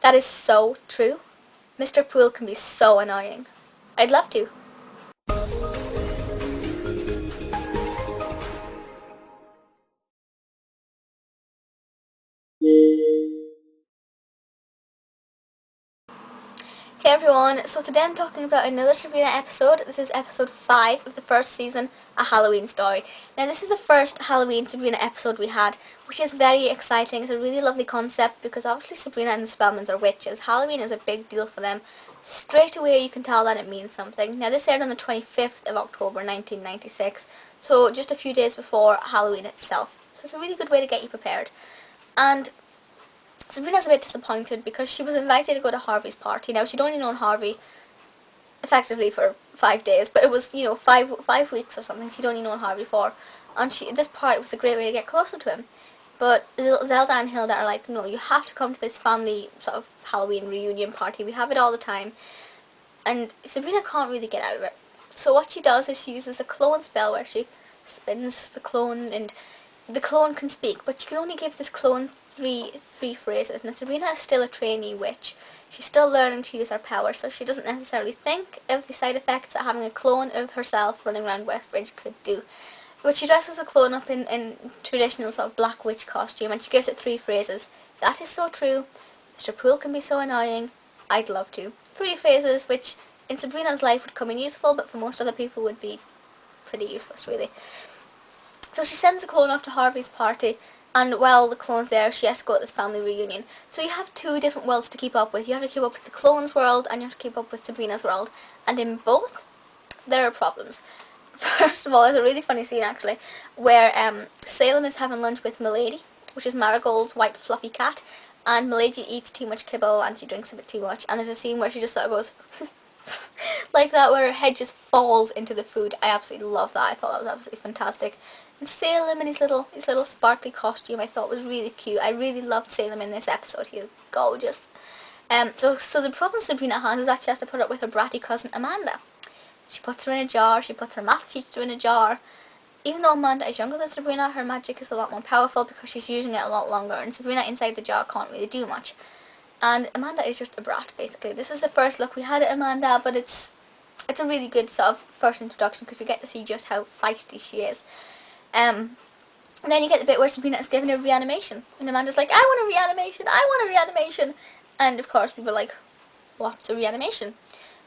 That is so true. Mr. Poole can be so annoying. I'd love to. Hey everyone, so today I'm talking about another Sabrina episode. This is episode 5 of the first season, A Halloween Story. Now this is the first Halloween Sabrina episode we had, which is very exciting. It's a really lovely concept because obviously Sabrina and the Spellmans are witches. Halloween is a big deal for them. Straight away you can tell that it means something. Now this aired on the 25th of October 1996, so just a few days before Halloween itself. So it's a really good way to get you prepared. And Sabrina's a bit disappointed because she was invited to go to Harvey's party. Now, she'd only known Harvey effectively for 5 days, but it was, 5 weeks or something she'd only known Harvey for. And this party was a great way to get closer to him. But Zelda and Hilda are like, no, you have to come to this family sort of Halloween reunion party. We have it all the time. And Sabrina can't really get out of it. So what she does is she uses a clone spell where she spins the clone and the clone can speak, but you can only give this clone three phrases. Now Sabrina is still a trainee witch. She's still learning to use her power, so she doesn't necessarily think of the side effects that having a clone of herself running around Westbridge could do. But she dresses a clone up in traditional sort of black witch costume, and she gives it 3 phrases. That is so true. Mr. Poole can be so annoying. I'd love to. 3 phrases which in Sabrina's life would come in useful, but for most other people would be pretty useless, really. So she sends the clone off to Harvey's party, and while the clone's there, she has to go to this family reunion. So you have 2 different worlds to keep up with. You have to keep up with the clone's world, and you have to keep up with Sabrina's world. And in both, there are problems. First of all, there's a really funny scene, actually, where Salem is having lunch with McLean, which is Marigold's white fluffy cat, and McLean eats too much kibble, and she drinks a bit too much. And there's a scene where she just sort of goes... like that, where her head just falls into the food. I absolutely love that. I thought that was absolutely fantastic. And Salem in his little sparkly costume I thought was really cute. I really loved Salem in this episode. He was gorgeous. So the problem Sabrina has is that she has to put up with her bratty cousin Amanda. She puts her in a jar. She puts her math teacher in a jar. Even though Amanda is younger than Sabrina, her magic is a lot more powerful because she's using it a lot longer, and Sabrina inside the jar can't really do much. And Amanda is just a brat, basically. This is the first look we had at Amanda, but it's a really good sort of first introduction because we get to see just how feisty she is. And then you get the bit where Sabrina is giving her reanimation, and Amanda's like, I want a reanimation, I want a reanimation. And of course people are like, what's a reanimation?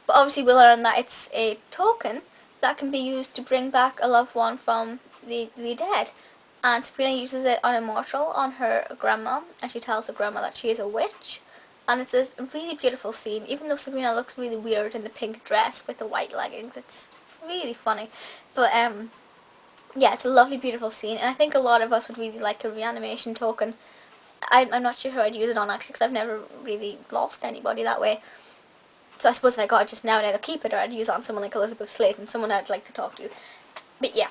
But obviously we learn that it's a token that can be used to bring back a loved one from the dead. And Sabrina uses it on Immortal, on her grandma, and she tells her grandma that she is a witch. And it's a really beautiful scene, even though Sabrina looks really weird in the pink dress with the white leggings. It's really funny. But yeah, it's a lovely, beautiful scene, and I think a lot of us would really like a reanimation token. I'm not sure who I'd use it on, actually, because I've never really lost anybody that way. So I suppose if I got it just now, I'd either keep it or I'd use it on someone like Elizabeth Sladen, someone I'd like to talk to. But yeah,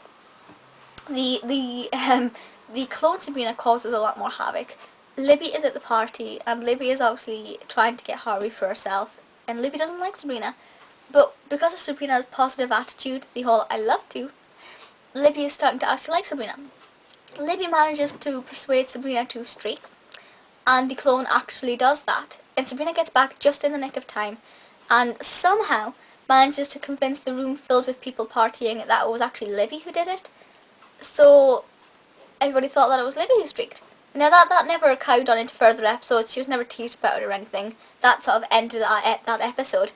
the clone Sabrina causes a lot more havoc. Libby is at the party, and Libby is obviously trying to get Harvey for herself, and Libby doesn't like Sabrina. But because of Sabrina's positive attitude, the whole I love to, Libby is starting to actually like Sabrina. Libby manages to persuade Sabrina to streak, and the clone actually does that. And Sabrina gets back just in the nick of time, and somehow manages to convince the room filled with people partying that it was actually Libby who did it. So everybody thought that it was Libby who streaked. Now that never carried on into further episodes. She was never teased about it or anything. That sort of ended that episode.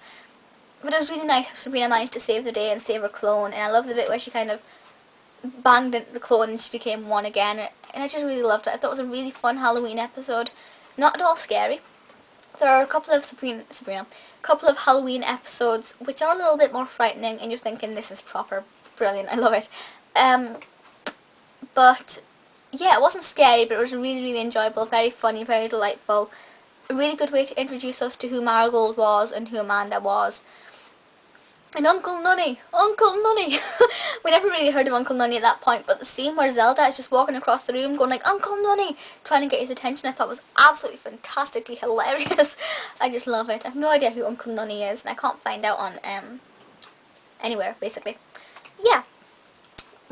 But it was really nice how Sabrina managed to save the day and save her clone. And I love the bit where she kind of banged into the clone and she became one again. And I just really loved it. I thought it was a really fun Halloween episode. Not at all scary. There are a couple of couple of Halloween episodes which are a little bit more frightening, and you're thinking, this is proper brilliant. I love it. But yeah, it wasn't scary, but it was really, really enjoyable, very funny, very delightful. A really good way to introduce us to who Marigold was and who Amanda was. And Uncle Nunny! We never really heard of Uncle Nunny at that point, but the scene where Zelda is just walking across the room going like, Uncle Nunny! Trying to get his attention, I thought was absolutely fantastically hilarious. I just love it. I have no idea who Uncle Nunny is, and I can't find out on anywhere, basically. Yeah.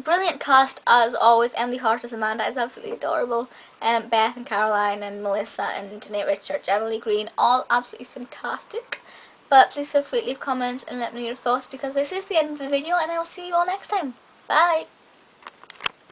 Brilliant cast, as always, Emily, Hart as Amanda is absolutely adorable. Beth and Caroline and Melissa and Richert, Emily Green, all absolutely fantastic. But please feel free to leave comments and let me know your thoughts, because this is the end of the video, and I will see you all next time. Bye!